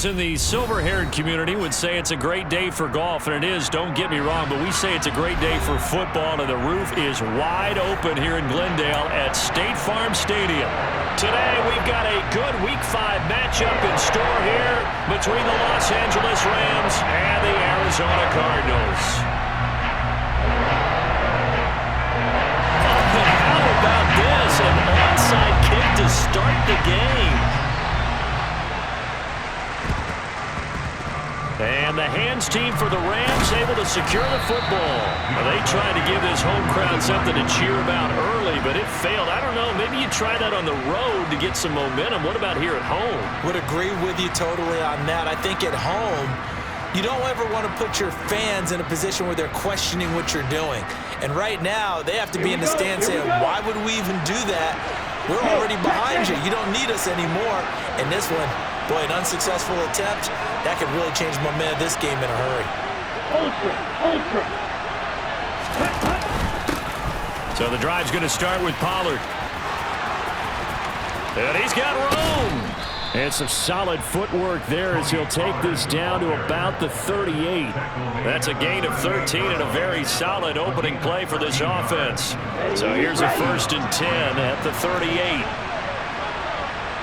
Those in the silver-haired community would say it's a great day for golf, and it is, don't get me wrong, but we say it's a great day for football, and the roof is wide open here in Glendale at State Farm Stadium. Today, we've got a good Week 5 matchup in store here between the Los Angeles Rams and the Arizona Cardinals. Oh, how about this? An onside kick to start the game. And the hands team for the Rams able to secure the football. They tried to give this home crowd something to cheer about early, but it failed. I don't know, maybe you try that on the road to get some momentum. What about here at home? Would agree with you totally on that. I think at home, you don't ever want to put your fans in a position where they're questioning what you're doing. And right now, they have to be in the stand saying, why would we even do that? We're already behind you. You don't need us anymore. And this one, boy, an unsuccessful attempt, that could really change the momentum of this game in a hurry. So the drive's going to start with Pollard. And he's got room. And some solid footwork there as he'll take this down to about the 38. That's a gain of 13 and a very solid opening play for this offense. So here's a 1st and 10 at the 38.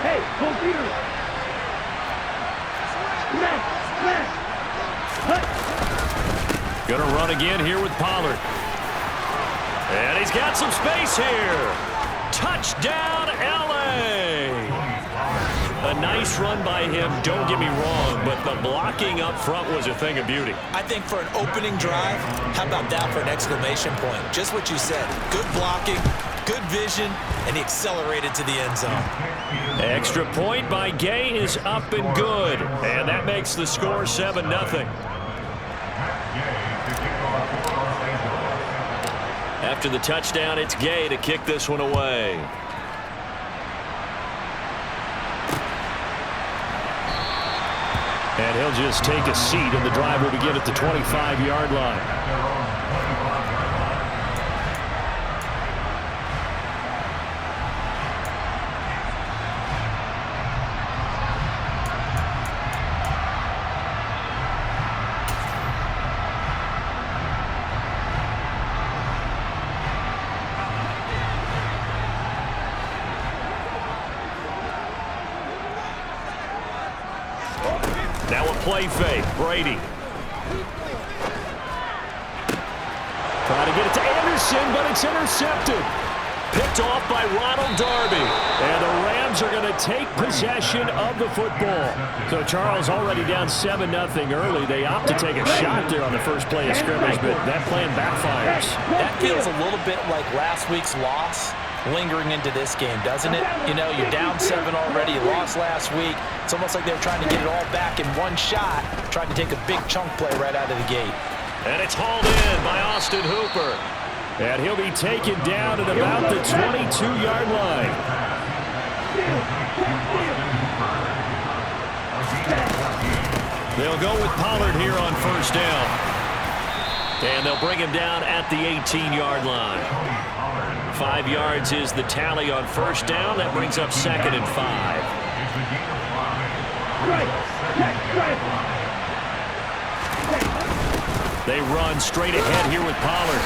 Hey, go Peter. Gonna run again here with Pollard. And he's got some space here. Touchdown, L.A. A nice run by him, don't get me wrong, but the blocking up front was a thing of beauty. I think for an opening drive, how about that for an exclamation point? Just what you said. Good blocking, good vision, and he accelerated to the end zone. Extra point by Gay is up and good. And that makes the score 7-0. After the touchdown, it's Gay to kick this one away. And he'll just take a seat, and the drive will begin at the 25-yard line. Now a play fake. Brady. Trying to get it to Anderson, but it's intercepted. Picked off by Ronald Darby. And the Rams are going to take possession of the football. So Charles already down 7-0 early. They opt to take a shot there on the first play of scrimmage, but that plan backfires. That feels a little bit like last week's loss lingering into this game, doesn't it? You know, you're down 7 already. You lost last week. It's almost like they're trying to get it all back in one shot, trying to take a big chunk play right out of the gate. And it's hauled in by Austin Hooper. And he'll be taken down at about the 22-yard line. They'll go with Pollard here on 1st down. And they'll bring him down at the 18-yard line. 5 yards is the tally on 1st down. That brings up 2nd and 5. They run straight ahead here with Pollard.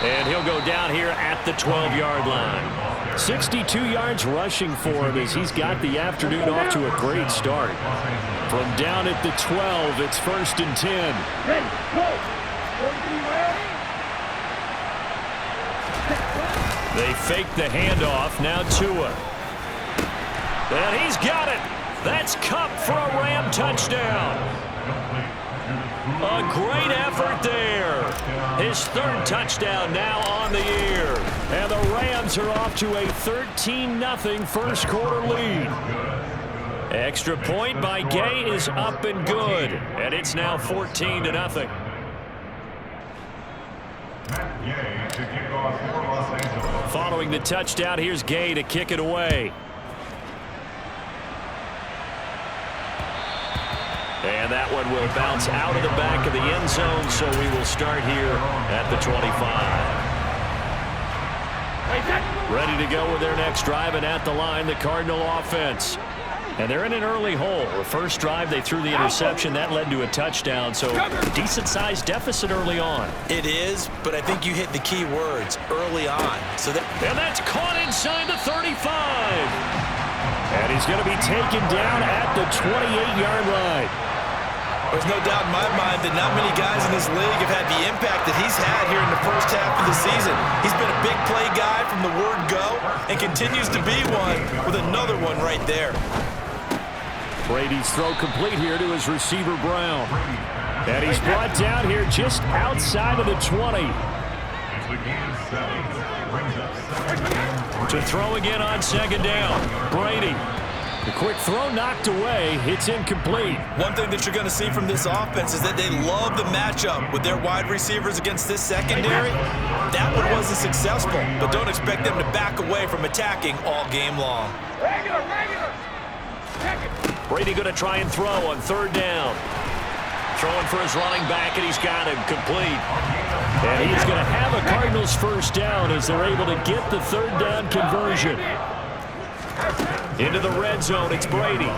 And he'll go down here at the 12-yard line. 62 yards rushing for him as he's got the afternoon off to a great start. From down at the 12, it's 1st and 10. They fake the handoff. Now Tua. And he's got it. That's Kupp for a Ram touchdown. A great effort there. His 3rd touchdown now on the year. And the Rams are off to a 13-0 first quarter lead. Extra point by Gay is up and good. And it's now 14-0. Following the touchdown, here's Gay to kick it away. And that one will bounce out of the back of the end zone, so we will start here at the 25. Ready to go with their next drive, and at the line, the Cardinal offense. And they're in an early hole. The first drive, they threw the interception. That led to a touchdown, so decent-sized deficit early on. It is, but I think you hit the key words, early on. And that's caught inside the 35. And he's going to be taken down at the 28-yard line. There's no doubt in my mind that not many guys in this league have had the impact that he's had here in the first half of the season. He's been a big play guy from the word go and continues to be one with another one right there. Brady's throw complete here to his receiver, Brown. And he's brought down here just outside of the 20. To throw again on second down. Brady. The quick throw knocked away. It's incomplete. One thing that you're going to see from this offense is that they love the matchup with their wide receivers against this secondary. That one wasn't successful, but don't expect them to back away from attacking all game long. Brady going to try and throw on third down. Throwing for his running back, and he's got him complete. And he's going to have a Cardinals first down as they're able to get the third down conversion. Into the red zone, it's Brady.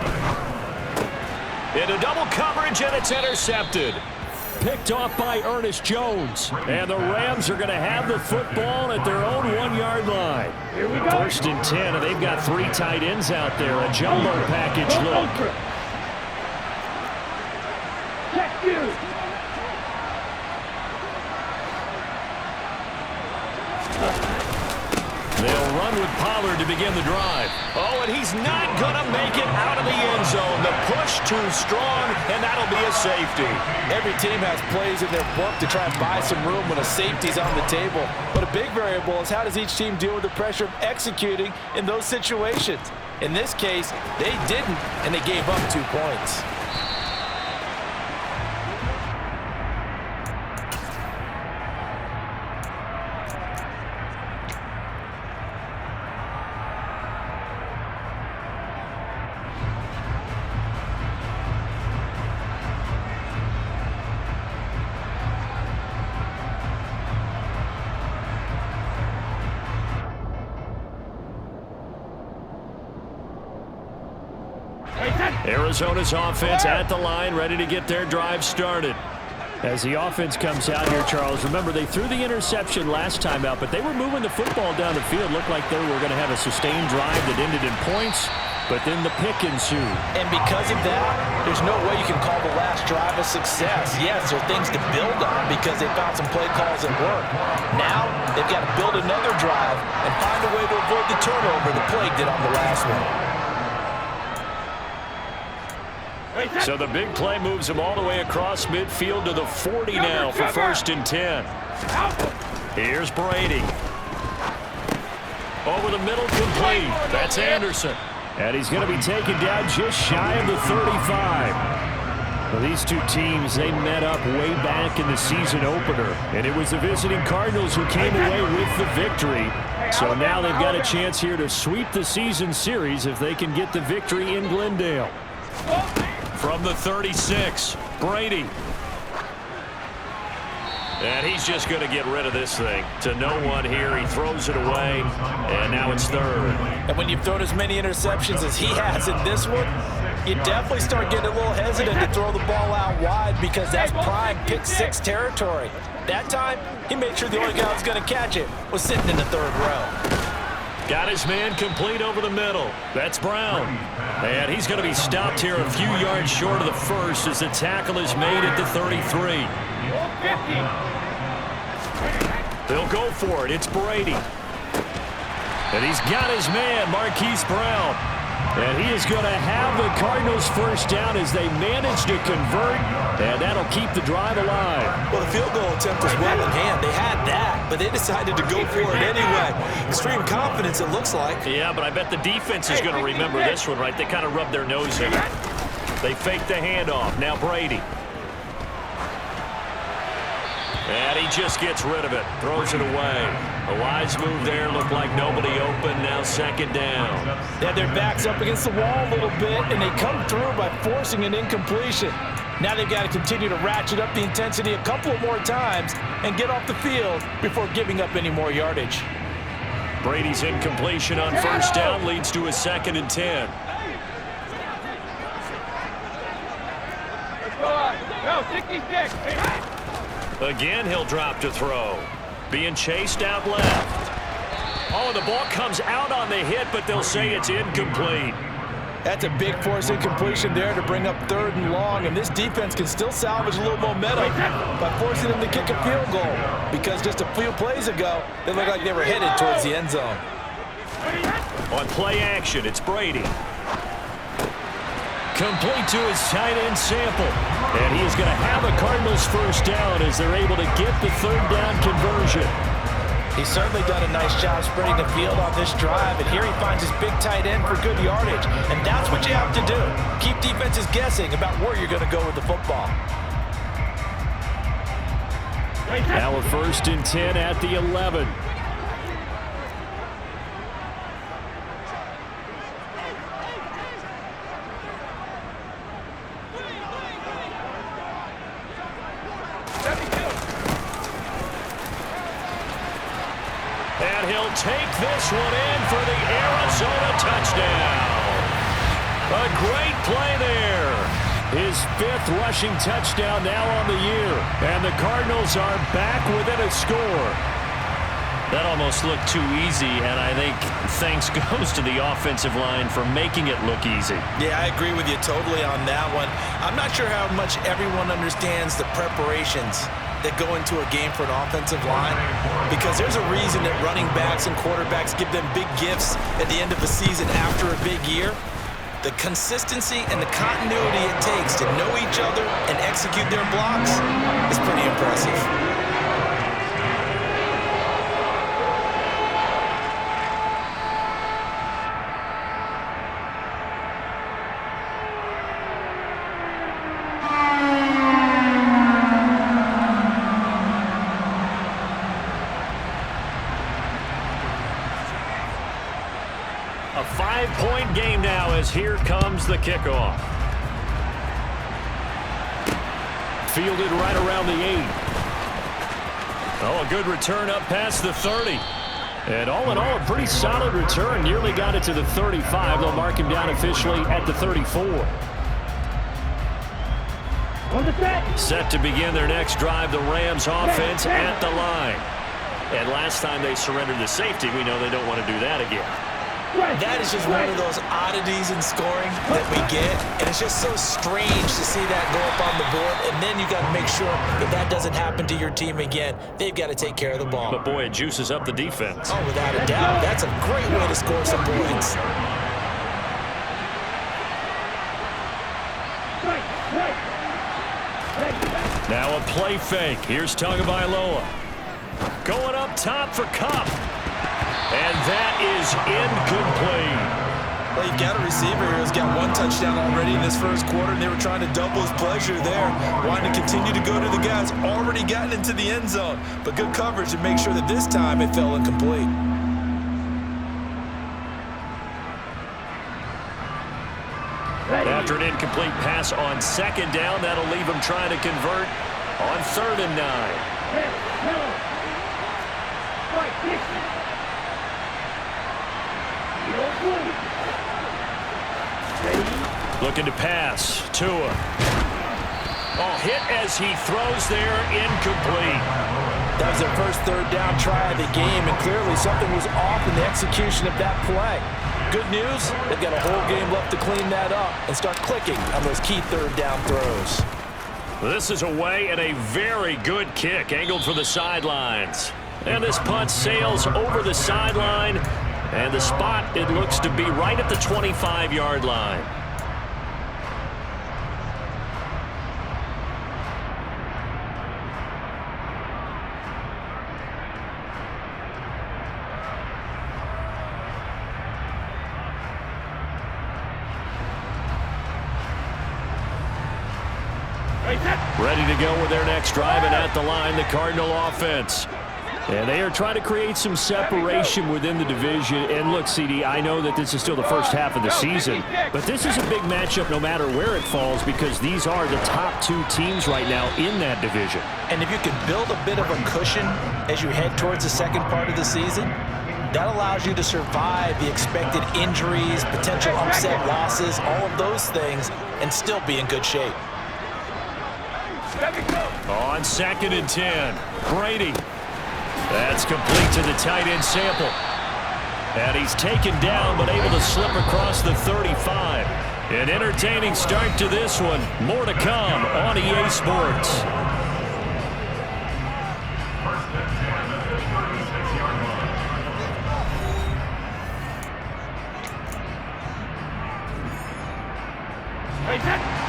Into double coverage, and it's intercepted. Picked off by Ernest Jones. And the Rams are going to have the football at their own 1-yard line. First and 10, and they've got 3 tight ends out there. A jumbo package look. They'll run with Pollard to begin the drive. Oh, and he's not going to make it out of the end zone. The push too strong, and that'll be a safety. Every team has plays in their book to try and buy some room when a safety's on the table. But a big variable is how does each team deal with the pressure of executing in those situations. In this case, they didn't, and they gave up 2 points. Arizona's offense at the line, ready to get their drive started. As the offense comes out here, Charles, remember they threw the interception last time out, but they were moving the football down the field. Looked like they were going to have a sustained drive that ended in points, but then the pick ensued. And because of that, there's no way you can call the last drive a success. Yes, there are things to build on because they found some play calls that work. Now, they've got to build another drive and find a way to avoid the turnover that plagued it on the last one. So the big play moves him all the way across midfield to the 40 now for first and 10. Here's Brady. Over the middle, complete. That's Anderson. And he's going to be taken down just shy of the 35. Well, these two teams, they met up way back in the season opener. And it was the visiting Cardinals who came away with the victory. So now they've got a chance here to sweep the season series if they can get the victory in Glendale. From the 36, Brady. And he's just going to get rid of this thing. To no one here. He throws it away, and now it's third. And when you've thrown as many interceptions as he has in this one, you definitely start getting a little hesitant to throw the ball out wide because that's prime pick 6 territory. That time, he made sure the only guy who was going to catch it was sitting in the third row. Got his man complete over the middle. That's Brown. And he's going to be stopped here a few yards short of the first as the tackle is made at the 33. They'll go for it. It's Brady. And he's got his man, Marquise Brown. And he is going to have the Cardinals first down as they manage to convert, and that'll keep the drive alive. Well, the field goal attempt was well in hand. They had that, but they decided to go for it anyway. Extreme confidence, it looks like. Yeah, but I bet the defense is going to remember this one, right? They kind of rubbed their nose in it. They faked the handoff. Now Brady. And he just gets rid of it. Throws it away. A wise move there. Looked like nobody open. Now second down. They had their backs up against the wall a little bit, and they come through by forcing an incompletion. Now they've got to continue to ratchet up the intensity a couple of more times and get off the field before giving up any more yardage. Brady's incompletion on first down leads to a 2nd and 10. Go, 66. Again, he'll drop to throw. Being chased out left. Oh, the ball comes out on the hit, but they'll say it's incomplete. That's a big force incompletion there to bring up 3rd and long, and this defense can still salvage a little momentum by forcing them to kick a field goal, because just a few plays ago, they looked like they were headed towards the end zone. On play action, it's Brady. Complete to his tight end Sample. And he is going to have the Cardinals first down as they're able to get the 3rd down conversion. He's certainly done a nice job spreading the field on this drive, and here he finds his big tight end for good yardage. And that's what you have to do. Keep defenses guessing about where you're going to go with the football. Now a 1st and 10 at the 11. And he'll take this one in for the Arizona touchdown. A great play there. His 5th rushing touchdown now on the year. And the Cardinals are back within a score. That almost looked too easy, and I think thanks goes to the offensive line for making it look easy. Yeah, I agree with you totally on that one. I'm not sure how much everyone understands the preparations that go into a game for an offensive line, because there's a reason that running backs and quarterbacks give them big gifts at the end of the season after a big year. The consistency and the continuity it takes to know each other and execute their blocks is pretty impressive. A 5-point game now as here comes the kickoff. Fielded right around the 8. Oh, a good return up past the 30. And all in all, a pretty solid return. Nearly got it to the 35. They'll mark him down officially at the 34. Set to begin their next drive, the Rams offense at the line. And last time they surrendered the safety, we know they don't want to do that again. That is just one of those oddities in scoring that we get, and it's just so strange to see that go up on the board, and then you got to make sure that that doesn't happen to your team again. They've got to take care of the ball. But boy, it juices up the defense. Oh, without a doubt. That's a great way to score some points. Now a play fake. Here's Tagovailoa. Going up top for Kupp. And that is incomplete. Well, you've got a receiver here who's got 1 touchdown already in this first quarter, and they were trying to double his pleasure there, wanting to continue to go to the guys already gotten into the end zone. But good coverage to make sure that this time it fell incomplete. After an incomplete pass on 2nd down, that'll leave him trying to convert on 3rd and 9. Looking to pass. Tua. Oh, hit as he throws there, incomplete. That was their first 3rd down try of the game, and clearly something was off in the execution of that play. Good news, they've got a whole game left to clean that up and start clicking on those key 3rd down throws. This is away and a very good kick, angled for the sidelines. And this punt sails over the sideline, and the spot, it looks to be right at the 25-yard line. Ready to go with their next drive, and at the line, the Cardinal offense. And they are trying to create some separation within the division. And look, CD, I know that this is still the first half of the season, but this is a big matchup no matter where it falls, because these are the top 2 teams right now in that division. And if you can build a bit of a cushion as you head towards the second part of the season, that allows you to survive the expected injuries, potential upset losses, all of those things, and still be in good shape. On 2nd and 10, Brady. That's complete to the tight end Sample. And he's taken down but able to slip across the 35. An entertaining start to this one. More to come on EA Sports.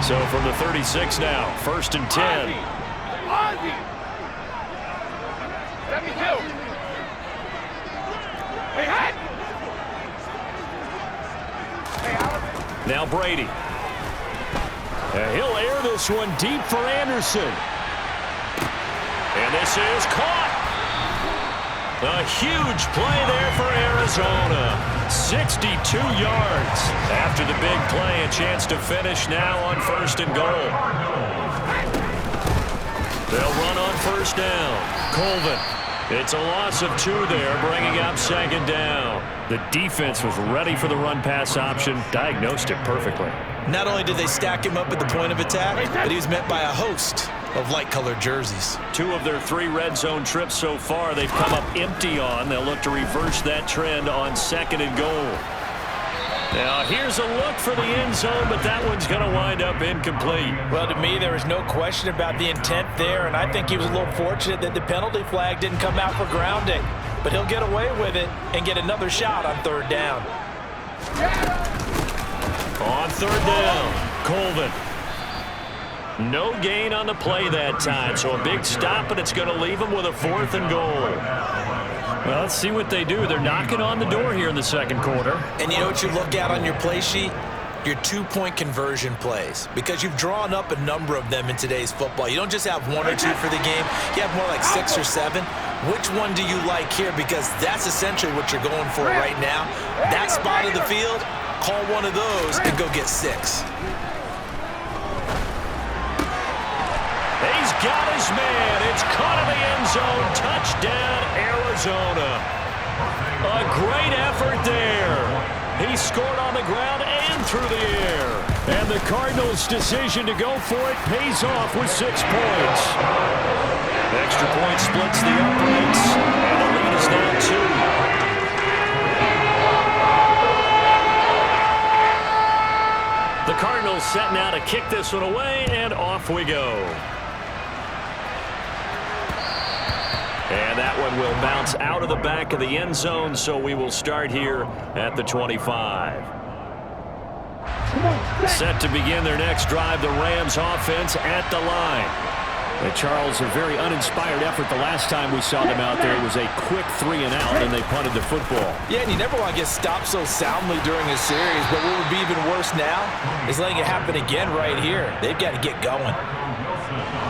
So from the 36 now, 1st and 10. Now Brady. He'll air this one deep for Anderson. And this is caught. A huge play there for Arizona. 62 yards. After the big play, a chance to finish now on 1st and goal. They'll run on 1st down. Colvin. It's a loss of 2 there, bringing up 2nd down. The defense was ready for the run-pass option, diagnosed it perfectly. Not only did they stack him up at the point of attack, but he was met by a host of light-colored jerseys. 2 of their 3 red zone trips so far they've come up empty on. They'll look to reverse that trend on 2nd and goal. Now, here's a look for the end zone, but that one's going to wind up incomplete. Well, to me, there was no question about the intent there, and I think he was a little fortunate that the penalty flag didn't come out for grounding. But he'll get away with it and get another shot on 3rd down. On 3rd down, Colvin. No gain on the play that time, so a big stop, and it's going to leave him with a 4th and goal. Well, let's see what they do. They're knocking on the door here in the 2nd quarter. And you know what you look at on your play sheet? Your 2-point conversion plays, because you've drawn up a number of them in today's football. You don't just have 1 or 2 for the game. You have more like 6 or 7. Which one do you like here? Because that's essentially what you're going for right now. That spot of the field, call one of those and go get 6. He's got his man. It's caught in the end zone. Touchdown, Arizona. A great effort there. He scored on the ground and through the air. And the Cardinals' decision to go for it pays off with 6 points. Extra point splits the uprights, and the lead is now 2. The Cardinals set now to kick this one away, and off we go. And that one will bounce out of the back of the end zone, so we will start here at the 25. Set to begin their next drive, the Rams offense at the line. And Charles, a very uninspired effort the last time we saw them out there. It was a quick 3 and out, and they punted the football. Yeah, and you never want to get stopped so soundly during a series, but what would be even worse now is letting it happen again right here. They've got to get going.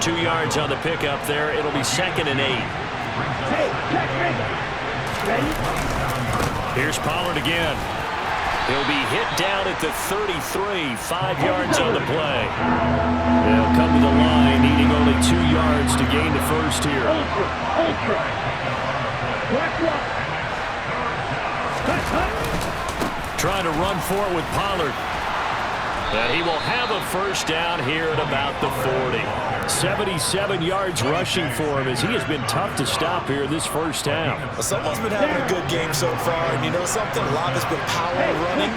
2 yards on the pickup there. It'll be 2nd and 8. Here's Pollard again. He'll be hit down at the 33, 5 yards on the play. They'll come to the line, needing only 2 yards to gain the first here. Trying to run for it with Pollard. And he will have a first down here at about the 40. 77 yards rushing for him as he has been tough to stop here this first half. Well, someone's been having a good game so far, and you know something? A lot has been power running.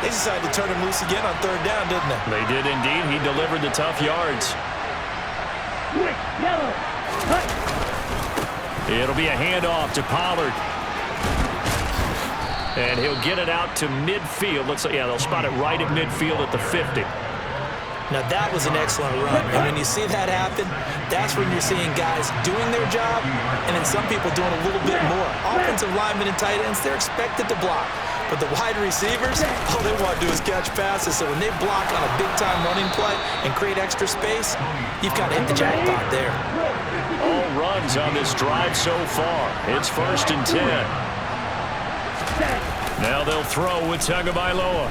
They decided to turn him loose again on 3rd down, didn't they? They did indeed. He delivered the tough yards. It'll be a handoff to Pollard. And he'll get it out to midfield. Looks like, yeah, they'll spot it right at midfield at the 50. Now, that was an excellent run. And when you see that happen, that's when you're seeing guys doing their job and then some people doing a little bit more. Offensive linemen and tight ends, they're expected to block. But the wide receivers, all they want to do is catch passes. So when they block on a big-time running play and create extra space, you've got to hit the jackpot there. All runs on this drive so far. It's 1st and 10. Now they'll throw with Tagovailoa.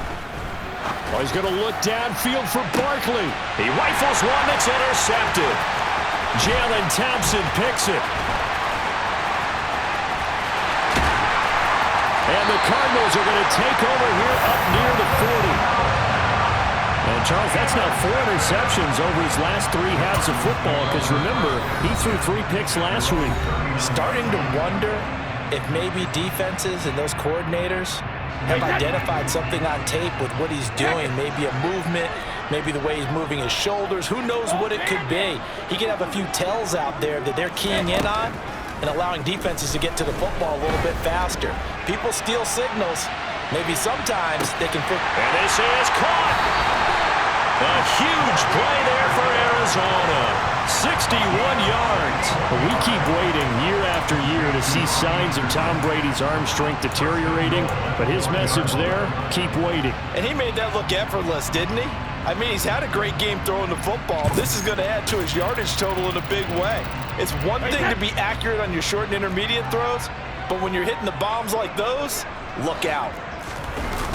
Oh, he's going to look downfield for Barkley. He rifles one that's intercepted. Jalen Thompson picks it. And the Cardinals are going to take over here up near the 40. And Charles, that's now 4 interceptions over his last 3 halves of football, because remember, he threw 3 picks last week. Starting to wonder if maybe defenses and those coordinators have identified something on tape with what he's doing, maybe a movement, maybe the way he's moving his shoulders. Who knows what it could be? He could have a few tells out there that they're keying in on and allowing defenses to get to the football a little bit faster. People steal signals. Maybe sometimes they can fix. And this is caught. A huge play there for Arizona. 61 yards. But we keep waiting year after year to see signs of Tom Brady's arm strength deteriorating. But his message there, keep waiting. And he made that look effortless, didn't he? I mean, he's had a great game throwing the football. This is going to add to his yardage total in a big way. It's one thing to be accurate on your short and intermediate throws, but when you're hitting the bombs like those, look out.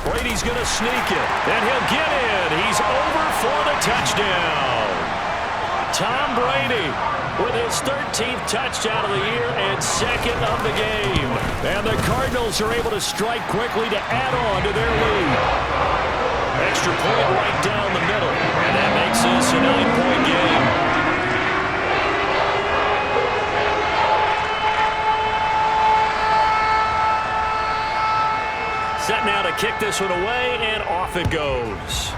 Brady's going to sneak it, and he'll get in. He's over for the touchdown. Tom Brady with his 13th touchdown of the year and 2nd of the game. And the Cardinals are able to strike quickly to add on to their lead. Extra point right down the middle, and that makes this a 9-point game. Set now to kick this one away, and off it goes.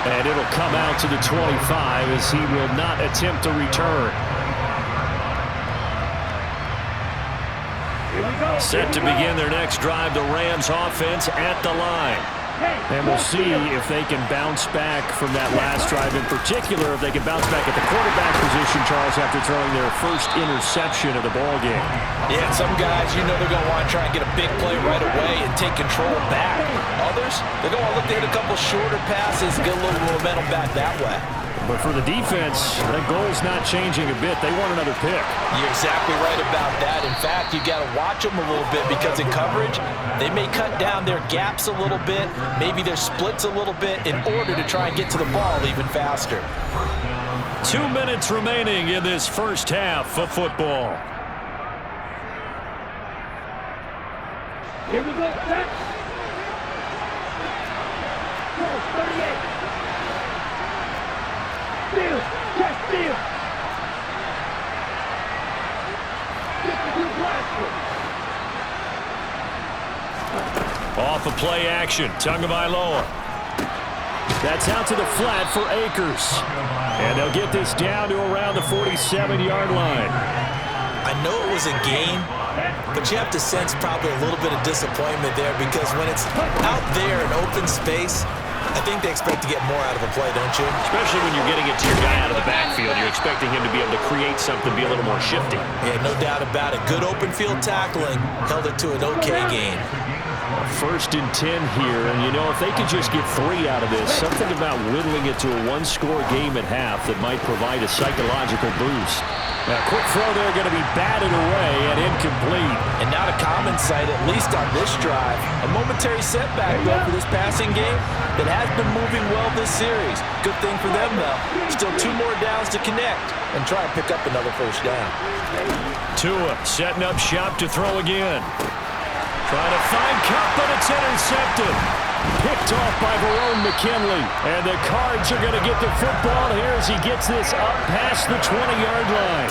And it'll come out to the 25 as he will not attempt to return. Set to begin their next drive, the Rams offense at the line. And we'll see if they can bounce back from that last drive, in particular if they can bounce back at the quarterback position, Charles, after throwing their first interception of the ballgame. Yeah, some guys, you know they're going to want to try and get a big play right away and take control back. Others, they're going to look to hit a couple shorter passes and get a little momentum back that way. But for the defense, that goal's not changing a bit. They want another pick. You're exactly right about that. In fact, you got to watch them a little bit because in coverage, they may cut down their gaps a little bit, maybe their splits a little bit in order to try and get to the ball even faster. 2 minutes remaining in this first half of football. Here we go, set. Go, 38. Steal, check, steal. Off of play action, Tagovailoa. That's out to the flat for Akers. And they'll get this down to around the 47-yard line. I know it was a game, but you have to sense probably a little bit of disappointment there because when it's out there in open space, I think they expect to get more out of a play, don't you? Especially when you're getting it to your guy out of the backfield. You're expecting him to be able to create something, be a little more shifty. Yeah, no doubt about it. Good open field tackling held it to an okay game. 1st and 10 here, and you know, if they could just get 3 out of this, something about whittling it to a 1-score game at half that might provide a psychological boost. Now, quick throw there, going to be batted away and incomplete. And not a common sight, at least on this drive. A momentary setback, though, for this passing game that has been moving well this series. Good thing for them, though. Still 2 more downs to connect and try and pick up another first down. Tua setting up shop to throw again. Trying to find Cup, but it's intercepted. Picked off by Verone McKinley. And the Cards are going to get the football here as he gets this up past the 20-yard line.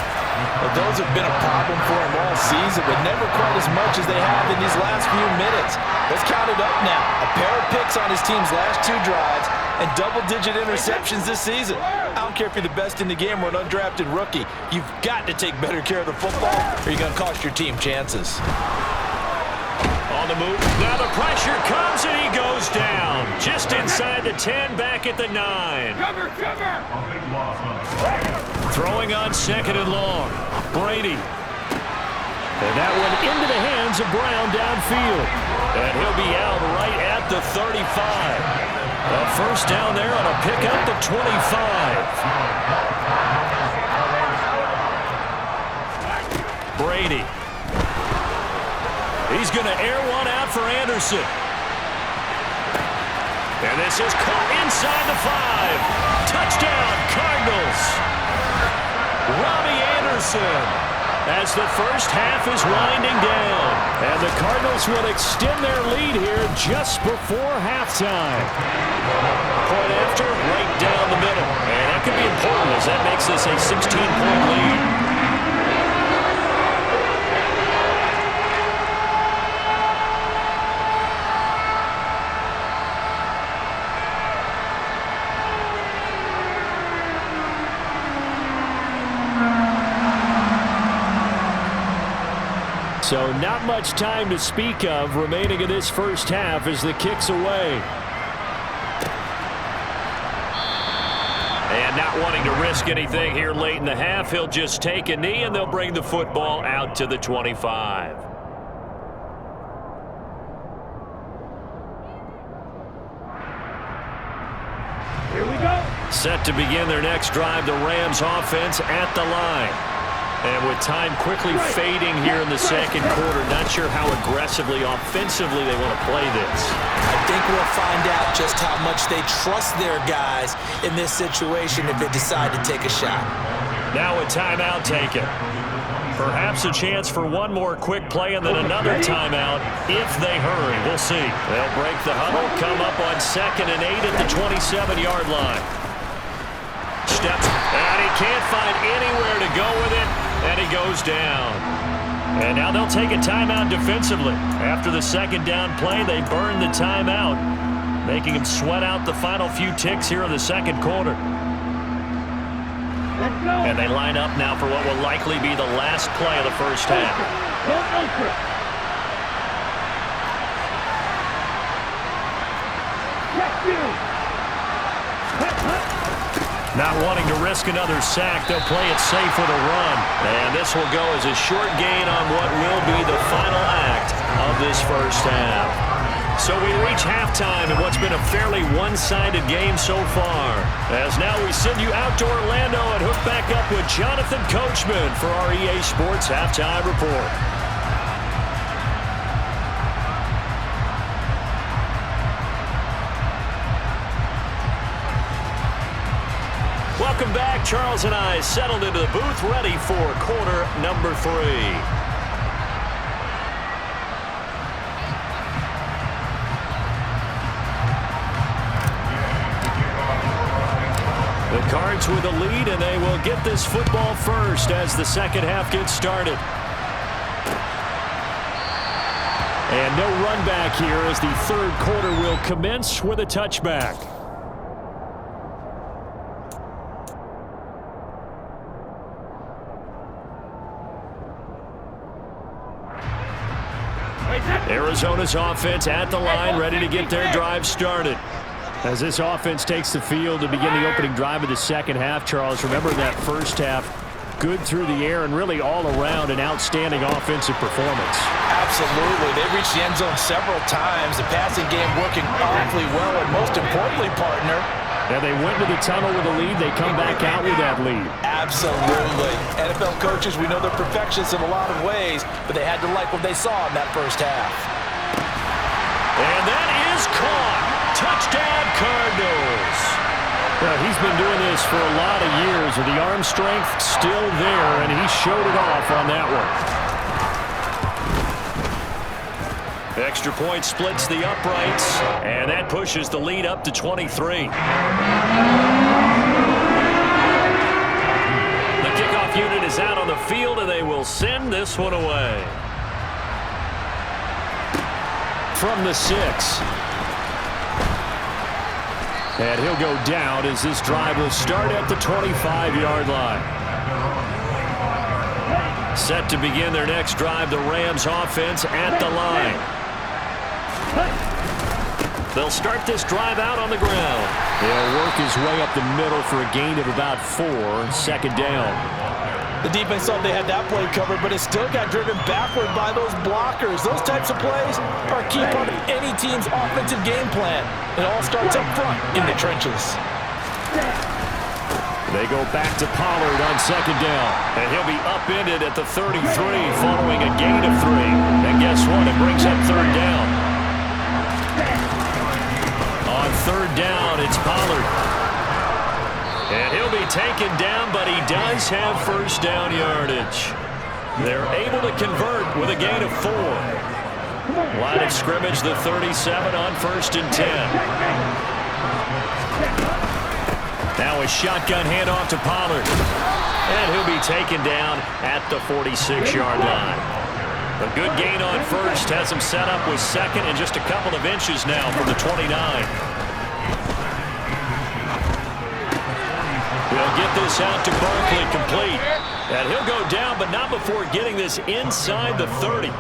Well, those have been a problem for him all season, but never quite as much as they have in these last few minutes. Let's count it up now. A pair of picks on his team's last 2 drives and double-digit interceptions this season. I don't care if you're the best in the game or an undrafted rookie. You've got to take better care of the football or you're going to cost your team chances. On the move. Now the pressure comes and he goes down. Just inside the 10, back at the 9. Cover, cover. Throwing on 2nd and long. Brady. And that one into the hands of Brown downfield. And he'll be out right at the 35. A first down there on a pickup of 25. Brady. He's going to air one out for Anderson. And this is caught inside the 5. Touchdown, Cardinals. Robbie Anderson. as the first half is winding down. And the Cardinals will extend their lead here just before halftime. Point after, right down the middle. And that could be important as that makes this a 16-point lead. So not much time to speak of remaining in this first half as the kick's away. And not wanting to risk anything here late in the half, he'll just take a knee and they'll bring the football out to the 25. Here we go. Set to begin their next drive, the Rams offense at the line. And with time quickly fading here in the second quarter, not sure how aggressively, offensively they want to play this. I think we'll find out just how much they trust their guys in this situation if they decide to take a shot. Now a timeout taken. Perhaps a chance for one more quick play and then another timeout if they hurry. We'll see. They'll break the huddle, come up on 2nd and 8 at the 27-yard line. Steps, and he can't find anywhere to go with it, and he goes down. And now they'll take a timeout defensively. After the second down play, they burn the timeout, making him sweat out the final few ticks here in the second quarter. And they line up now for what will likely be the last play of the first half. Not wanting to risk another sack, they'll play it safe with a run. And this will go as a short gain on what will be the final act of this first half. So we reach halftime in what's been a fairly one-sided game so far. As now we send you out to Orlando and hook back up with Jonathan Coachman for our EA Sports Halftime Report. Welcome back. Charles and I settled into the booth, ready for quarter number 3. The Cards with a lead, and they will get this football first as the second half gets started. And no run back here as the third quarter will commence with a touchback. Arizona's offense at the line, ready to get their drive started. As this offense takes the field to begin the opening drive of the second half, Charles, remember that first half, good through the air and really all around an outstanding offensive performance. Absolutely. They reached the end zone several times. The passing game working awfully well, and most importantly, partner, yeah, they went to the tunnel with a lead. They come back out with that lead. Absolutely. NFL coaches, we know they're perfectionists in a lot of ways, but they had to like what they saw in that first half. And that is caught. Touchdown, Cardinals. Well, he's been doing this for a lot of years with the arm strength still there, and he showed it off on that one. Extra point splits the uprights, and that pushes the lead up to 23. The kickoff unit is out on the field, and they will send this one away. From the 6. And he'll go down as this drive will start at the 25-yard line. Set to begin their next drive, the Rams offense at the line. They'll start this drive out on the ground. He'll work his way up the middle for a gain of about 4, second down. The defense thought they had that play covered, but it still got driven backward by those blockers. Those types of plays are a key part of any team's offensive game plan. It all starts up front in the trenches. They go back to Pollard on second down, and he'll be upended at the 33 following a gain of 3. And guess what? It brings up third down. On third down, it's Pollard. And he'll be taken down, but he does have first down yardage. They're able to convert with a gain of 4. Line of scrimmage, the 37 on 1st and 10. Now a shotgun handoff to Pollard. And he'll be taken down at the 46-yard line. A good gain on 1st has him set up with 2nd and just a couple of inches now from the 29. He'll get this out to Barkley, complete. And he'll go down, but not before getting this inside the 30.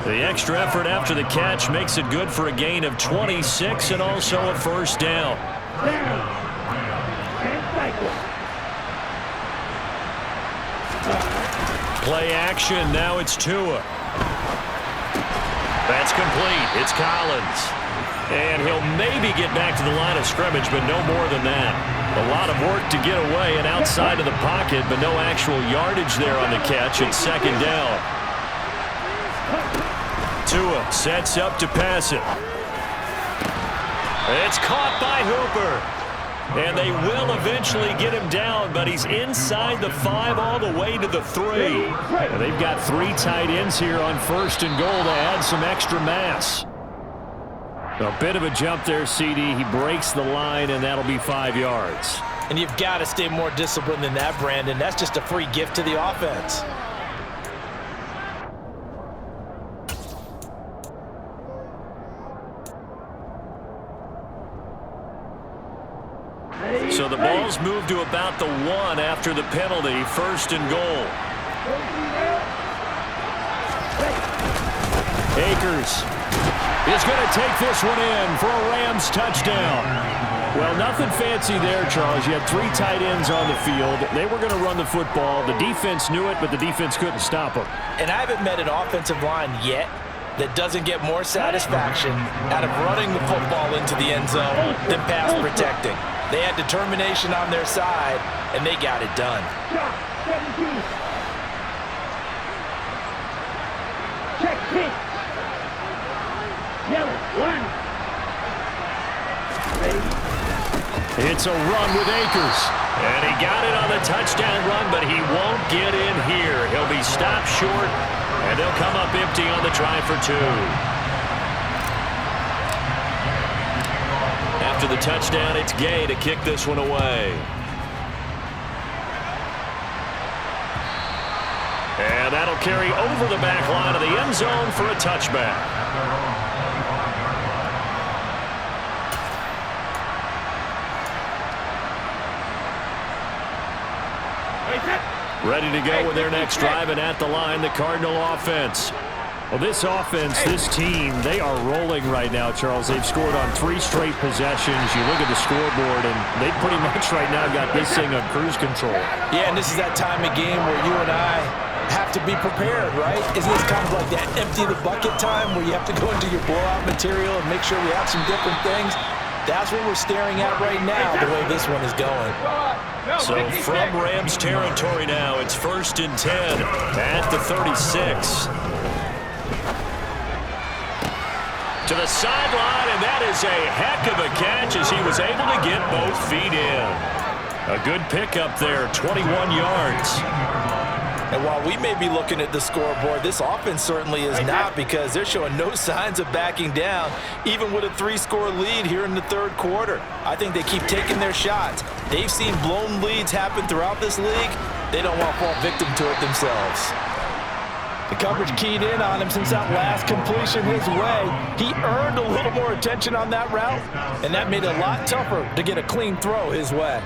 The extra effort after the catch makes it good for a gain of 26 and also a 1st down. Play action, now it's Tua. That's complete. It's Collins. And he'll maybe get back to the line of scrimmage, but no more than that. A lot of work to get away and outside of the pocket, but no actual yardage there on the catch. It's 2nd down. Tua sets up to pass it. It's caught by Hooper. And they will eventually get him down, but he's inside the 5 all the way to the 3. And they've got 3 tight ends here on 1st and goal to add some extra mass. A bit of a jump there, CD. He breaks the line, and that'll be 5 yards. And you've got to stay more disciplined than that, Brandon. That's just a free gift to the offense. So the ball's moved to about the 1 after the penalty. 1st and goal. Akers is going to take this one in for a Rams touchdown. Well, nothing fancy there, Charles. You had 3 tight ends on the field. They were going to run the football. The defense knew it, but the defense couldn't stop them. And I haven't met an offensive line yet that doesn't get more satisfaction out of running the football into the end zone than pass protecting. They had determination on their side, and they got it done. Check pitch. Yellow, 1. It's a run with Akers. And he got it on the touchdown run, but he won't get in here. He'll be stopped short, and they'll come up empty on the try for 2. After the touchdown, it's Gay to kick this one away. And that'll carry over the back line of the end zone for a touchback. Ready to go with their next drive, and at the line, the Cardinal offense. Well, this offense, this team, they are rolling right now, Charles. They've scored on 3 straight possessions. You look at the scoreboard, and they pretty much right now got this thing on cruise control. Yeah, and this is that time of game where you and I have to be prepared, right? Isn't this kind of like that empty the bucket time where you have to go into your blowout material and make sure we have some different things? That's what we're staring at right now, the way this one is going. So from Rams territory now, it's 1st and 10 at the 36. To the sideline, and that is a heck of a catch as he was able to get both feet in. A good pickup there, 21 yards. And while we may be looking at the scoreboard, this offense certainly is not, because they're showing no signs of backing down, even with a 3-score lead here in the 3rd quarter. I think they keep taking their shots. They've seen blown leads happen throughout this league. They don't want to fall victim to it themselves. The coverage keyed in on him since that last completion his way. He earned a little more attention on that route, and that made it a lot tougher to get a clean throw his way.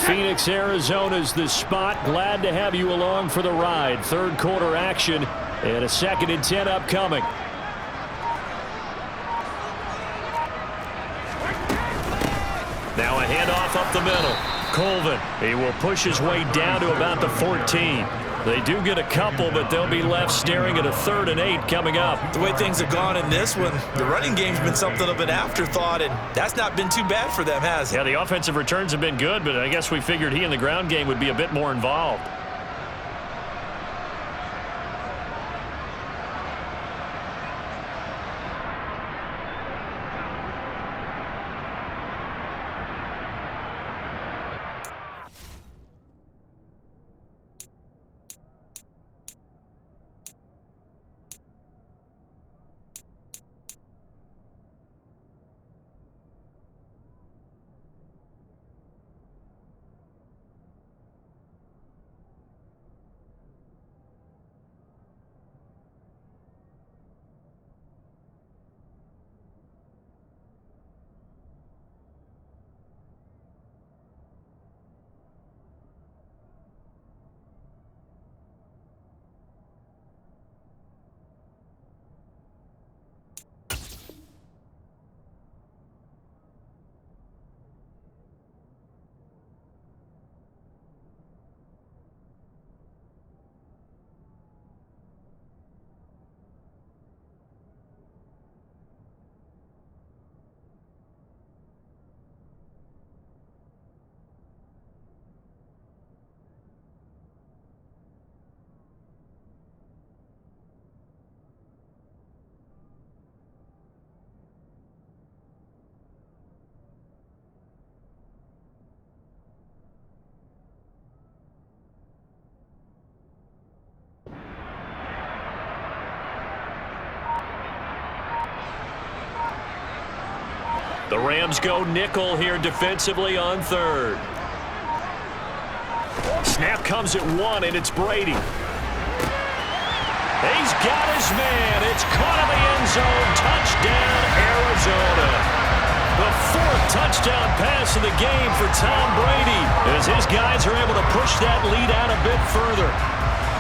Phoenix, Arizona's the spot. Glad to have you along for the ride. Third quarter action and a 2nd and 10 upcoming. Now a handoff up the middle. Colvin, he will push his way down to about the 14. They do get a couple, but they'll be left staring at a 3rd and 8 coming up. The way things have gone in this one, the running game's been something of an afterthought, and that's not been too bad for them, has it? Yeah, the offensive returns have been good, but I guess we figured he in the ground game would be a bit more involved. The Rams go nickel here defensively on 3rd. Snap comes at 1, and it's Brady. He's got his man. It's caught in the end zone. Touchdown, Arizona. The 4th touchdown pass of the game for Tom Brady as his guys are able to push that lead out a bit further.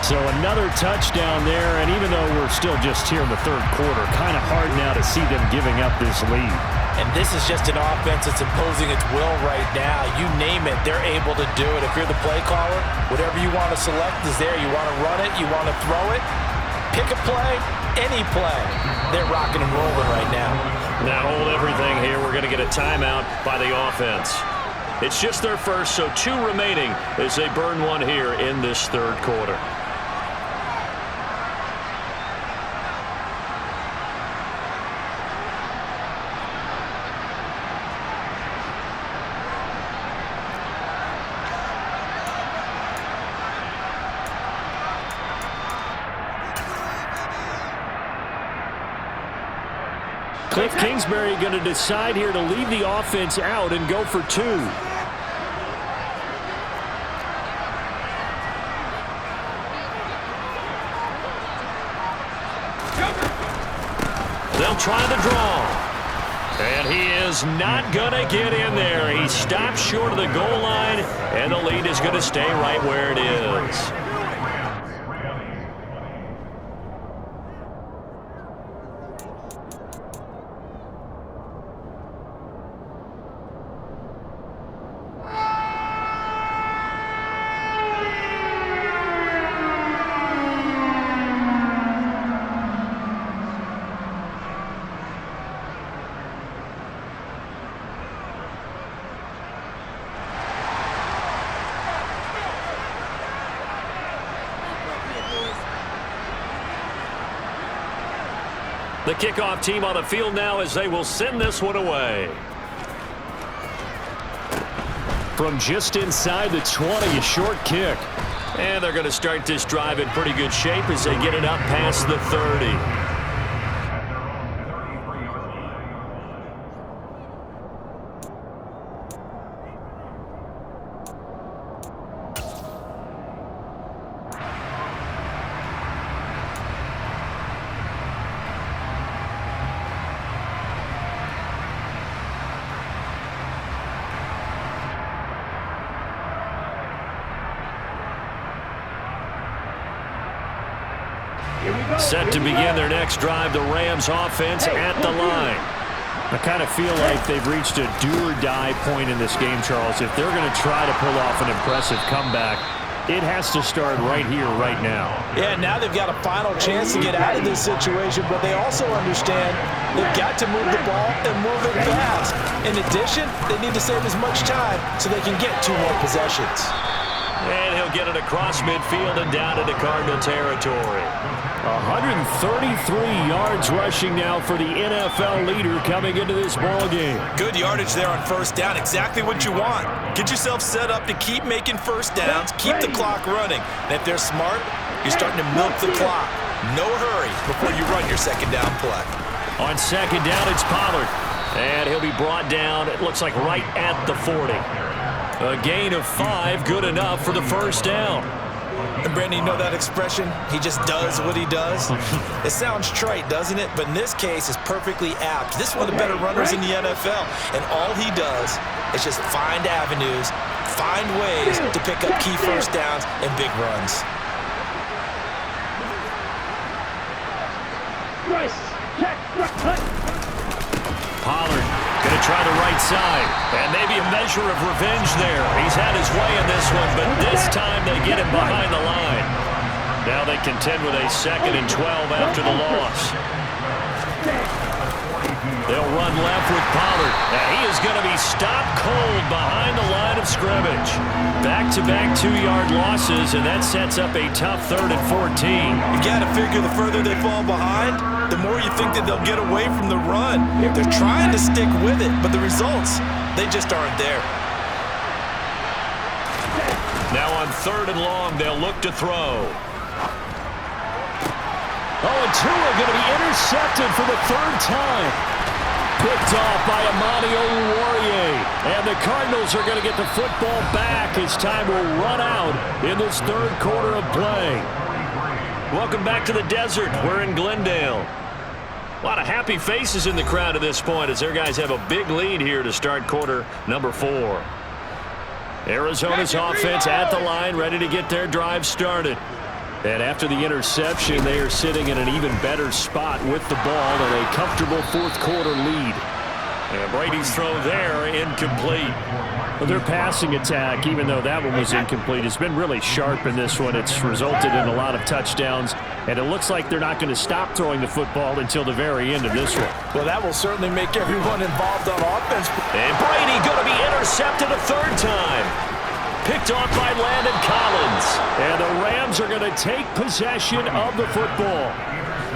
So another touchdown there, and even though we're still just here in the 3rd quarter, kind of hard now to see them giving up this lead. And this is just an offense that's imposing its will right now. You name it, they're able to do it. If you're the play caller, whatever you want to select is there. You want to run it, you want to throw it, pick a play, any play. They're rocking and rolling right now. Now hold everything here. We're going to get a timeout by the offense. It's just their first, so 2 remaining as they burn one here in this 3rd quarter. Cliff Kingsbury going to decide here to leave the offense out and go for 2. They'll try the draw. And he is not going to get in there. He stops short of the goal line, and the lead is going to stay right where it is. The kickoff team on the field now as they will send this one away. From just inside the 20, a short kick. And they're going to start this drive in pretty good shape as they get it up past the 30. Set to begin their next drive, the Rams offense at the line. I kind of feel like they've reached a do-or-die point in this game, Charles. If they're going to try to pull off an impressive comeback, it has to start right here, right now. Yeah, now they've got a final chance to get out of this situation, but they also understand they've got to move the ball and move it fast. In addition, they need to save as much time so they can get 2 more possessions. And he'll get it across midfield and down into Cardinal territory. 133 yards rushing now for the NFL leader coming into this ball game. Good yardage there on first down. Exactly what you want. Get yourself set up to keep making first downs, keep the clock running. And if they're smart, you're starting to milk the clock. No hurry before you run your second down play. On second down, it's Pollard. And he'll be brought down, it looks like right at the 40. A gain of 5, good enough for the first down. And Brandon, you know that expression? He just does what he does. It sounds trite, doesn't it? But in this case, it's perfectly apt. This is one of the better runners in the NFL. And all he does is just find avenues, find ways to pick up key first downs and big runs. Pollard going to try the right side. And maybe a measure of revenge there. He's had his way in this one, but this time they get him behind the line. Now they contend with a 2nd and 12 after the loss. They'll run left with Pollard. And he is going to be stopped cold behind the line of scrimmage. Back-to-back 2-yard losses, and that sets up a tough 3rd and 14. You got to figure the further they fall behind, the more you think that they'll get away from the run. They're trying to stick with it, but the results, they just aren't there. Now on 3rd and long, they'll look to throw. Oh, and Tua going to be intercepted for the 3rd time. Picked off by Amani Oruwariye. And the Cardinals are going to get the football back as time will run out in this 3rd quarter of play. Welcome back to the desert. We're in Glendale. A lot of happy faces in the crowd at this point as their guys have a big lead here to start quarter number 4. Arizona's offense at the line, ready to get their drive started. And after the interception, they are sitting in an even better spot with the ball and a comfortable 4th quarter lead. And Brady's throw there, incomplete. Well, their passing attack, even though that one was incomplete, has been really sharp in this one. It's resulted in a lot of touchdowns, and it looks like they're not going to stop throwing the football until the very end of this one. Well, that will certainly make everyone involved on offense. And Brady going to be intercepted a 3rd time. Picked off by Landon Collins. And the Rams are going to take possession of the football.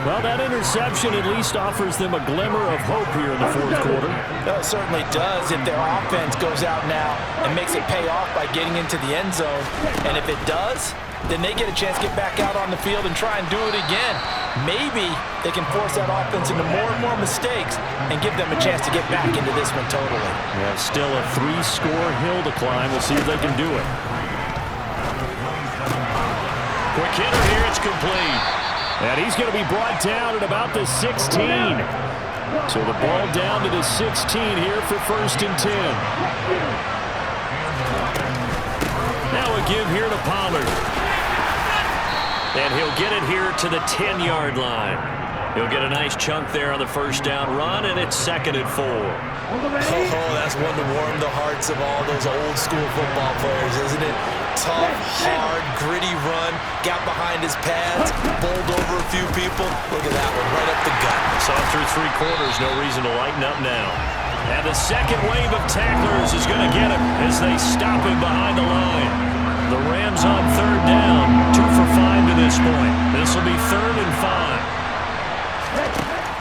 Well, that interception at least offers them a glimmer of hope here in the 4th quarter. It certainly does if their offense goes out now and makes it pay off by getting into the end zone. And if it does, then they get a chance to get back out on the field and try and do it again. Maybe they can force that offense into more and more mistakes and give them a chance to get back into this one totally. Yeah, still a 3-score hill to climb. We'll see if they can do it. Quick hitter here, it's complete. And he's going to be brought down at about the 16. So the ball down to the 16 here for 1st and 10. Now a give here to Pollard. And he'll get it here to the 10-yard line. He'll get a nice chunk there on the 1st down run, and it's 2nd and 4. Oh, that's one to warm the hearts of all those old-school football players, isn't it? Tough, hard, gritty run, got behind his pads, bowled over a few people. Look at that one, right up the gut. Saw through 3 quarters, no reason to lighten up now. And the second wave of tacklers is going to get him as they stop him behind the line. The Rams on 3rd down, 2 for 5 to this point. This will be 3rd and 5.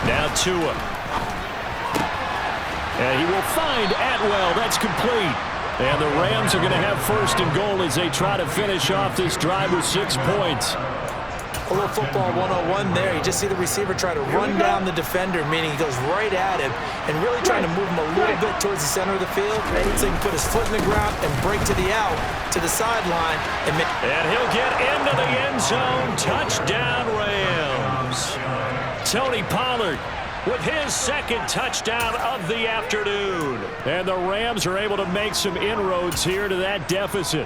Now Tua. And he will find Atwell. That's complete. And the Rams are going to have 1st and goal as they try to finish off this drive with 6 points. A little football 101 there. You just see the receiver try to run down the defender, meaning he goes right at him and really trying to move him a little bit towards the center of the field so he can put his foot in the ground and break to the out, to the sideline. And he'll get into the end zone. Touchdown, Rams. Tony Pollard with his 2nd touchdown of the afternoon. And the Rams are able to make some inroads here to that deficit.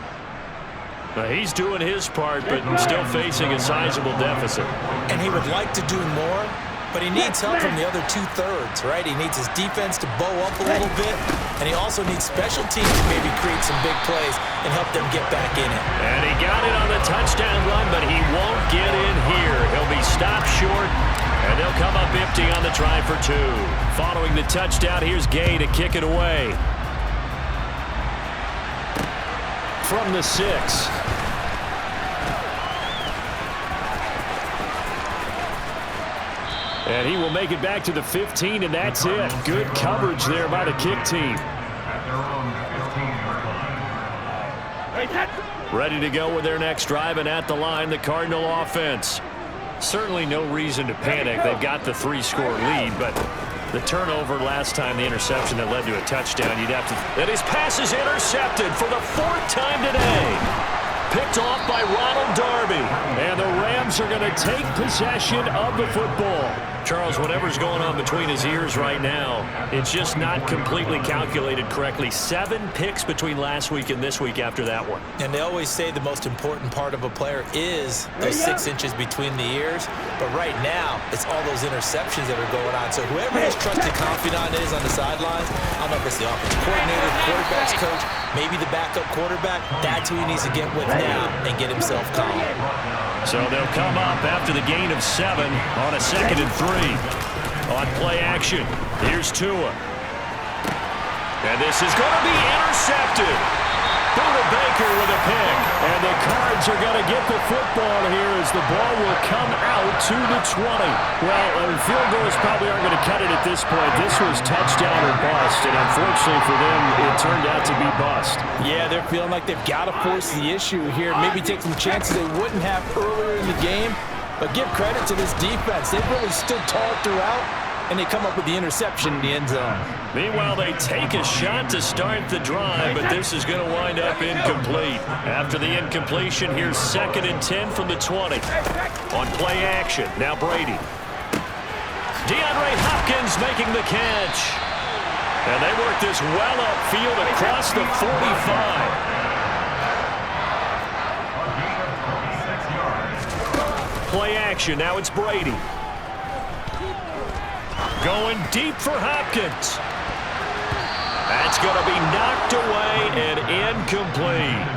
He's doing his part, but still facing a sizable deficit. And he would like to do more, but he needs help from the other two-thirds, right? He needs his defense to bow up a little bit, and he also needs special teams to maybe create some big plays and help them get back in it. And he got it on the touchdown run, but he won't get in here. He'll be stopped short, and they'll come up empty on the try for 2. Following the touchdown, here's Gay to kick it away. From the 6. And he will make it back to the 15, and that's it. Good coverage there by the kick team. Ready to go with their next drive, and at the line, the Cardinal offense. Certainly no reason to panic. They've got the 3-score lead, but the turnover last time, the interception that led to a touchdown, you'd have to... And his pass is intercepted for the 4th time today. Picked off by Ronald Darby. And the Rams are going to take possession of the football. Charles, whatever's going on between his ears right now, it's just not completely calculated correctly. 7 picks between last week and this week after that one. And they always say the most important part of a player is those 6 inches between the ears. But right now, it's all those interceptions that are going on. So whoever his trusted confidant is on the sidelines, I don't know if it's the offensive coordinator, the quarterback's coach, maybe the backup quarterback, that's who he needs to get with now and get himself calm. So they'll come up after the gain of 7 on a 2nd and 3. On play action, here's Tua. And this is going to be intercepted. Buda Baker with a pick. And the Cards are going to get the football here as the ball will come out to the 20. Well, field goals probably aren't going to cut it at this point. This was touchdown or bust, and unfortunately for them, it turned out to be bust. Yeah, they're feeling like they've got to force the issue here. Maybe take some chances they wouldn't have earlier in the game. But give credit to this defense. They've really stood tall throughout, and they come up with the interception in the end zone. Meanwhile, they take a shot to start the drive, but this is going to wind up incomplete. After the incompletion, here's 2nd and 10 from the 20. On play action, now Brady. DeAndre Hopkins making the catch. And they work this well upfield across the 45. Play action, now it's Brady. Going deep for Hopkins. That's going to be knocked away and incomplete.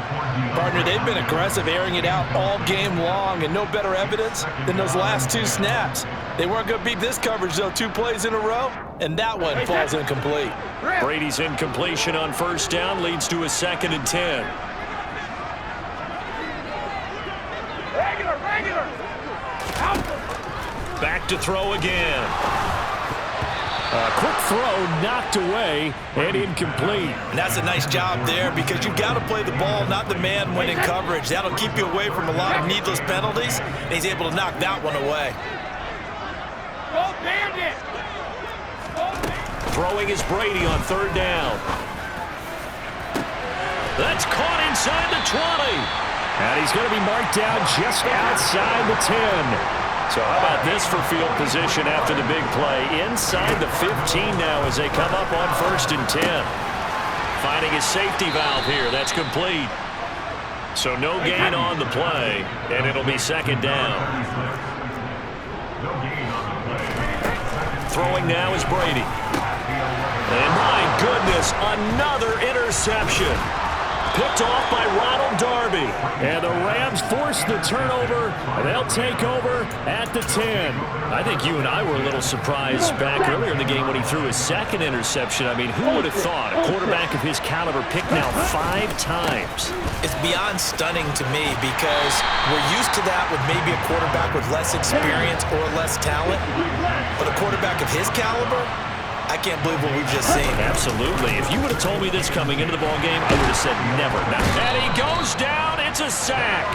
Partner, they've been aggressive, airing it out all game long, and no better evidence than those last 2 snaps. They weren't going to beat this coverage, though, 2 plays in a row, and that one falls incomplete. Brady's incompletion on 1st down leads to a 2nd and 10. Back to throw again. A quick throw knocked away and incomplete. And that's a nice job there because you've got to play the ball, not the man when in coverage. That'll keep you away from a lot of needless penalties, and he's able to knock that one away. Throwing is Brady on 3rd down. That's caught inside the 20. And he's going to be marked down just outside the 10. So how about this for field position after the big play? Inside the 15 now as they come up on 1st and 10. Finding a safety valve here. That's complete. So no gain on the play, and it'll be 2nd down. Throwing now is Brady. And my goodness, another interception. Picked off by Ronald Darby. And the Rams force the turnover. They'll take over at the 10. I think you and I were a little surprised back earlier in the game when he threw his 2nd interception. I mean, who would have thought a quarterback of his caliber picked now 5 times? It's beyond stunning to me because we're used to that with maybe a quarterback with less experience or less talent. But a quarterback of his caliber, I can't believe what we've just seen. Absolutely. If you would have told me this coming into the ballgame, I would have said never. And he goes down. It's a sack.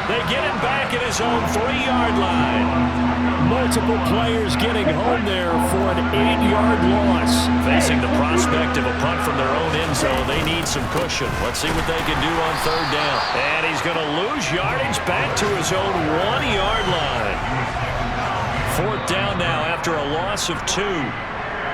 They get him back at his own 3-yard line. Multiple players getting home there for an 8-yard loss. Facing the prospect of a punt from their own end zone, they need some cushion. Let's see what they can do on 3rd down. And he's going to lose yardage back to his own 1-yard line. 4th down now after a loss of 2.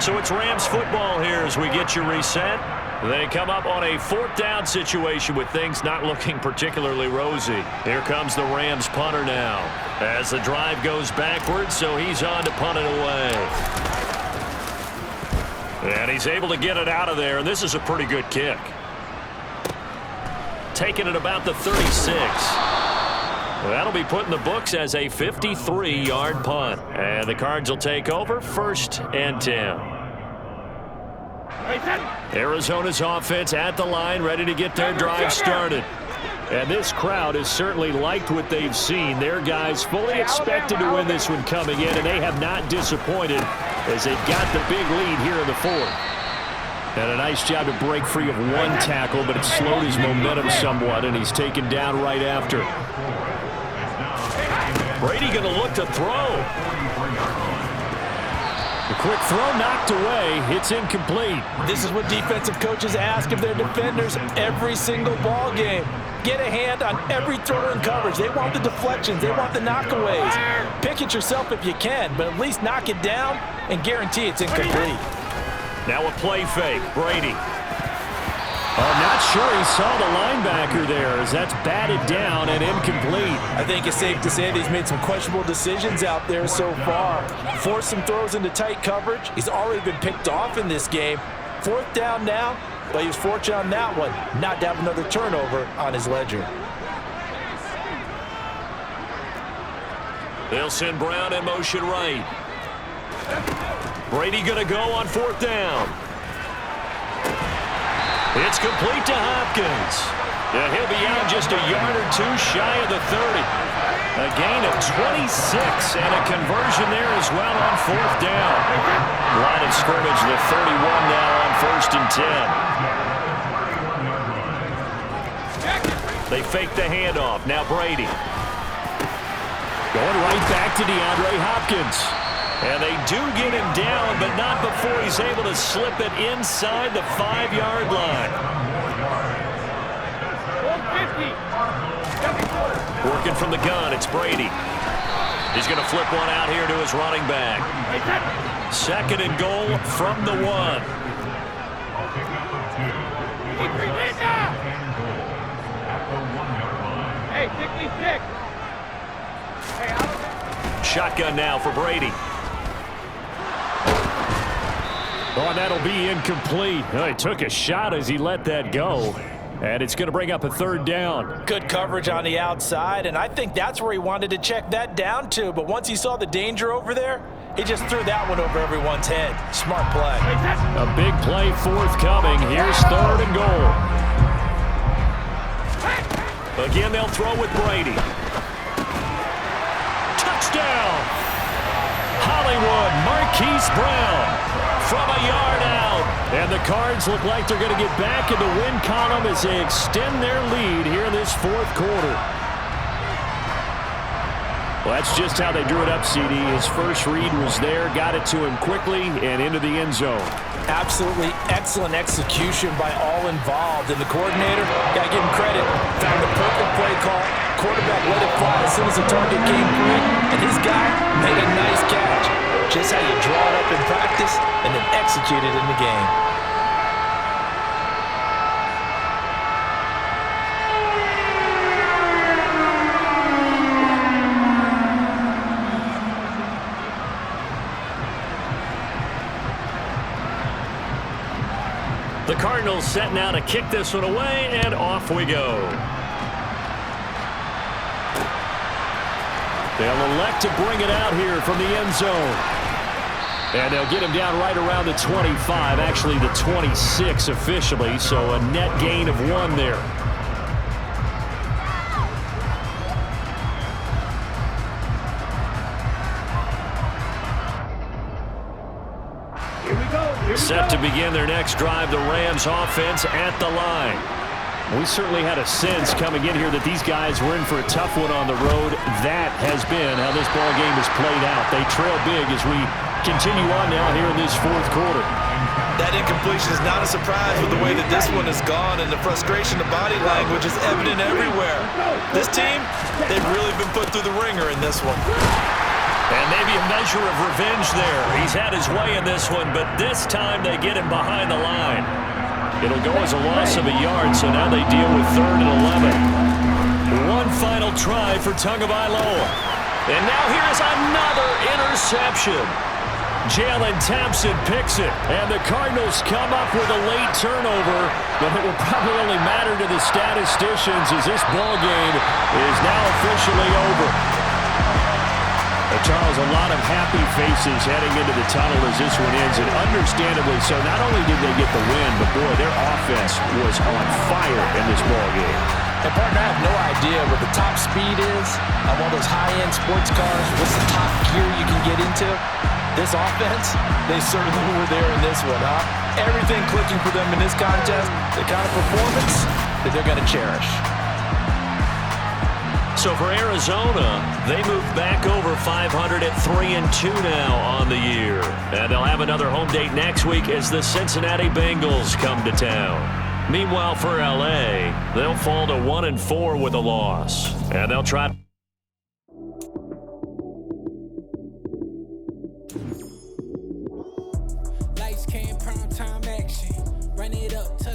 So it's Rams football here as we get you reset. They come up on a 4th down situation with things not looking particularly rosy. Here comes the Rams punter now as the drive goes backwards, so he's on to punt it away. And he's able to get it out of there, and this is a pretty good kick. Taking it about the 36. That'll be put in the books as a 53-yard punt. And the Cards will take over 1st and 10. Arizona's offense at the line, ready to get their drive started. And this crowd has certainly liked what they've seen. Their guys fully expected to win this one coming in, and they have not disappointed as they've got the big lead here in the 4th. And a nice job to break free of one tackle, but it slowed his momentum somewhat, and he's taken down right after. Brady going to look to throw. The quick throw knocked away. It's incomplete. This is what defensive coaches ask of their defenders every single ball game. Get a hand on every throw in coverage. They want the deflections. They want the knockaways. Pick it yourself if you can, but at least knock it down and guarantee it's incomplete. Now a play fake. Brady. I'm not sure he saw the linebacker there as that's batted down and incomplete. I think it's safe to say that he's made some questionable decisions out there so far. Forced some throws into tight coverage. He's already been picked off in this game. 4th down now, but he was fortunate on that one not to have another turnover on his ledger. They'll send Brown in motion right. Brady going to go on 4th down. It's complete to Hopkins. Yeah, he'll be out just a yard or 2 shy of the 30. A gain of 26 and a conversion there as well on 4th down. Line of scrimmage, the 31 now on 1st and 10. They fake the handoff. Now Brady. Going right back to DeAndre Hopkins. And they do get him down, but not before he's able to slip it inside the 5-yard line. Working from the gun, it's Brady. He's going to flip one out here to his running back. 2nd and goal from the 1. Shotgun now for Brady. Oh, and that'll be incomplete. Oh, he took a shot as he let that go. And it's going to bring up a 3rd down. Good coverage on the outside, and I think that's where he wanted to check that down to. But once he saw the danger over there, he just threw that one over everyone's head. Smart play. A big play forthcoming. Here's 3rd and goal. Again, they'll throw with Brady. Touchdown! Hollywood, Marquise Brown. From a yard out. And the Cards look like they're going to get back in the win column as they extend their lead here in this 4th quarter. Well, that's just how they drew it up, CD. His first read was there, got it to him quickly, and into the end zone. Absolutely excellent execution by all involved. And the coordinator, got to give him credit, found the perfect play call. Quarterback let it fly as soon as the target came through, and his guy made a nice catch. Just how you draw it up in practice and then execute it in the game. The Cardinals set now to kick this one away, and off we go. They'll elect to bring it out here from the end zone. And they'll get him down right around the 25, actually the 26 officially, so a net gain of 1 there. Set to begin their next drive, the Rams offense at the line. We certainly had a sense coming in here that these guys were in for a tough one on the road. That has been how this ball game has played out. They trail big as we continue on now here in this 4th quarter. That incompletion is not a surprise with the way that this one has gone, and the frustration, the body language is evident everywhere. This team, they've really been put through the ringer in this one. And maybe a measure of revenge there. He's had his way in this one, but this time they get him behind the line. It'll go as a loss of a yard, so now they deal with 3rd and 11. One final try for Tagovailoa. And now here is another interception. Jalen Thompson picks it, and the Cardinals come up with a late turnover, but it will probably only matter to the statisticians as this ball game is now officially over. Charles, a lot of happy faces heading into the tunnel as this one ends, and understandably so. Not only did they get the win, but boy, their offense was on fire in this ball game. And partner, I have no idea what the top speed is on one of those high-end sports cars. What's the top gear you can get into? This offense, they certainly were there in this one, huh? Everything clicking for them in this contest, the kind of performance that they're going to cherish. So for Arizona, they move back over 500 at 3-2 now on the year. And they'll have another home date next week as the Cincinnati Bengals come to town. Meanwhile, for LA, they'll fall to 1-4 with a loss. And they'll try